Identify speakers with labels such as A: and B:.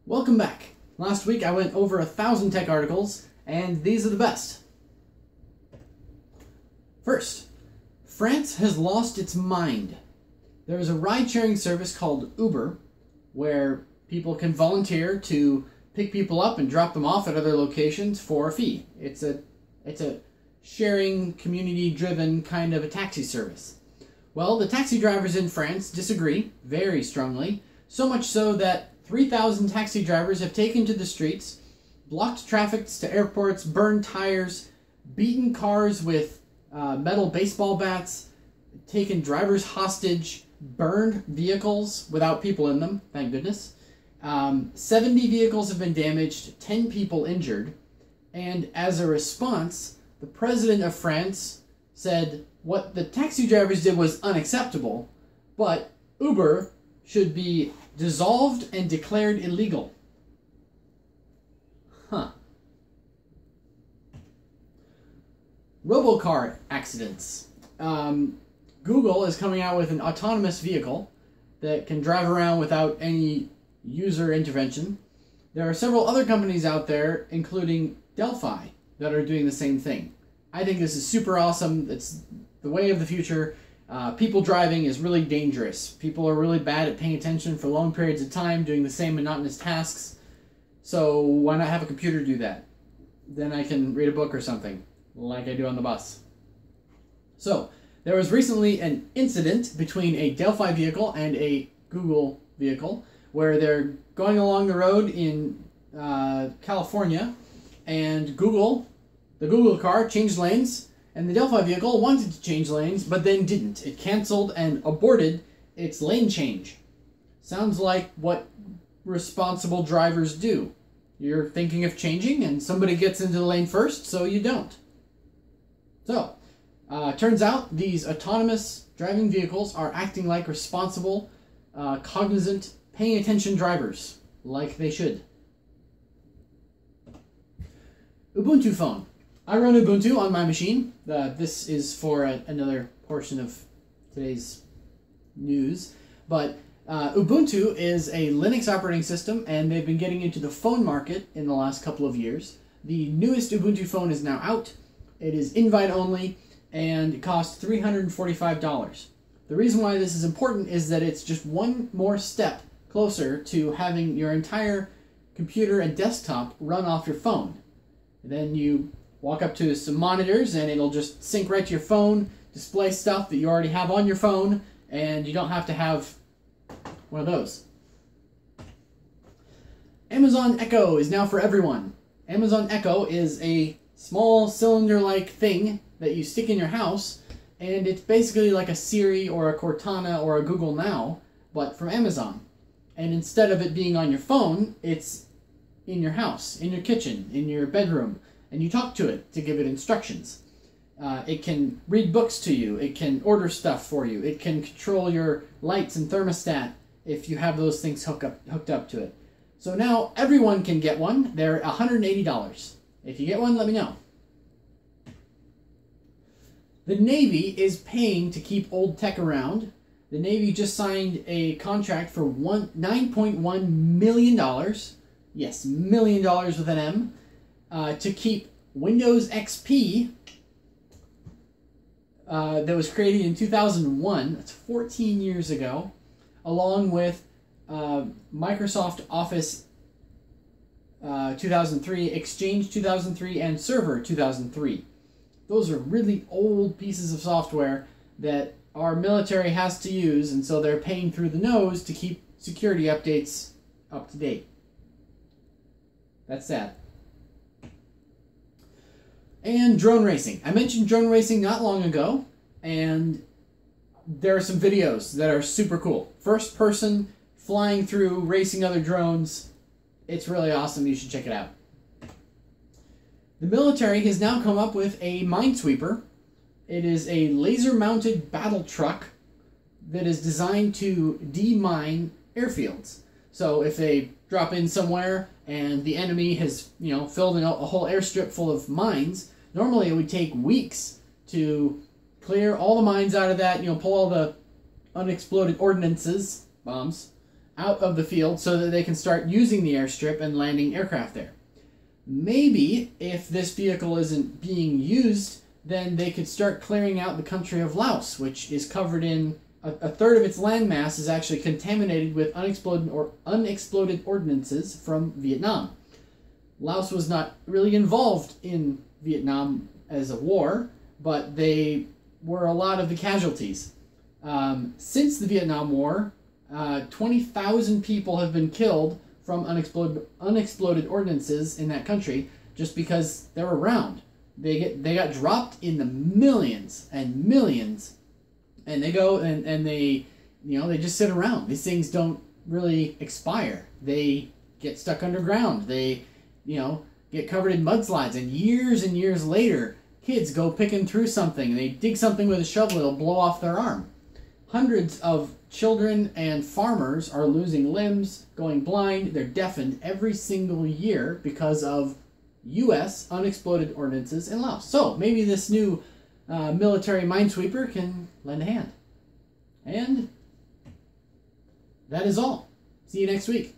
A: Welcome back. Last week I went over 1,000 tech articles, and these are the best. First, France has lost its mind. There is a ride-sharing service called Uber, where people can volunteer to pick people up and drop them off at other locations for a fee. It's a sharing, community-driven kind of a taxi service. Well, the taxi drivers in France disagree very strongly, so much so that 3,000 taxi drivers have taken to the streets, blocked traffic to airports, burned tires, beaten cars with metal baseball bats, taken drivers hostage, burned vehicles without people in them, thank goodness. 70 vehicles have been damaged, 10 people injured, and as a response, the president of France said what the taxi drivers did was unacceptable, but Uber should be dissolved and declared illegal. Huh. Robocar accidents. Google is coming out with an autonomous vehicle that can drive around without any user intervention. There are several other companies out there, including Delphi, that are doing the same thing. I think this is super awesome. It's the way of the future. People driving is really dangerous. People are really bad at paying attention for long periods of time, doing the same monotonous tasks. So why not have a computer do that? Then I can read a book or something, like I do on the bus. So, there was recently an incident between a Delphi vehicle and a Google vehicle, where they're going along the road in California, and the Google car changed lanes, and the Delphi vehicle wanted to change lanes, but then didn't. It canceled and aborted its lane change. Sounds like what responsible drivers do. You're thinking of changing, and somebody gets into the lane first, so you don't. So, turns out these autonomous driving vehicles are acting like responsible, cognizant, paying attention drivers, like they should. Ubuntu Phone. I run Ubuntu on my machine. This is for another portion of today's news. But Ubuntu is a Linux operating system, and they've been getting into the phone market in the last couple of years. The newest Ubuntu Phone is now out. It is invite-only, and it costs $345. The reason why this is important is that it's just one more step closer to having your entire computer and desktop run off your phone. And then you walk up to some monitors, and it'll just sync right to your phone, display stuff that you already have on your phone, and you don't have to have one of those. Amazon Echo is now for everyone. Amazon Echo is a small cylinder-like thing that you stick in your house, and it's basically like a Siri or a Cortana or a Google Now, but from Amazon. And instead of it being on your phone, it's in your house, in your kitchen, in your bedroom, and you talk to it to give it instructions. It can read books to you, it can order stuff for you, it can control your lights and thermostat if you have those things hooked up to it. So now everyone can get one. They're $180. If you get one, let me know. The Navy is paying to keep old tech around. The Navy just signed a contract for $9.1 million. Yes, $1 million with an M. To keep Windows XP that was created in 2001, that's 14 years ago, along with Microsoft Office 2003, Exchange 2003, and Server 2003. Those are really old pieces of software that our military has to use, and so they're paying through the nose to keep security updates up to date. That's sad. And drone racing. I mentioned drone racing not long ago, and there are some videos that are super cool. First person, flying through, racing other drones. It's really awesome. You should check it out. The military has now come up with a minesweeper. It is a laser-mounted battle truck that is designed to demine airfields. So if they drop in somewhere and the enemy has, filled in a whole airstrip full of mines, normally it would take weeks to clear all the mines out of that, pull all the unexploded ordnances, bombs, out of the field so that they can start using the airstrip and landing aircraft there. Maybe if this vehicle isn't being used, then they could start clearing out the country of Laos, which is covered in a third of its landmass is actually contaminated with unexploded ordnances from Vietnam. Laos was not really involved in Vietnam as a war, but they were a lot of the casualties. Since the Vietnam War, 20,000 people have been killed from unexploded ordnances in that country just because they're around. They got dropped in the millions and millions, and they go and they just sit around. These things don't really expire. They get stuck underground. They get covered in mudslides, and years later, kids go picking through something, and they dig something with a shovel, it'll blow off their arm. Hundreds of children and farmers are losing limbs, going blind, they're deafened every single year because of U.S. unexploded ordnances in Laos. So maybe this new military minesweeper can lend a hand. And that is all. See you next week.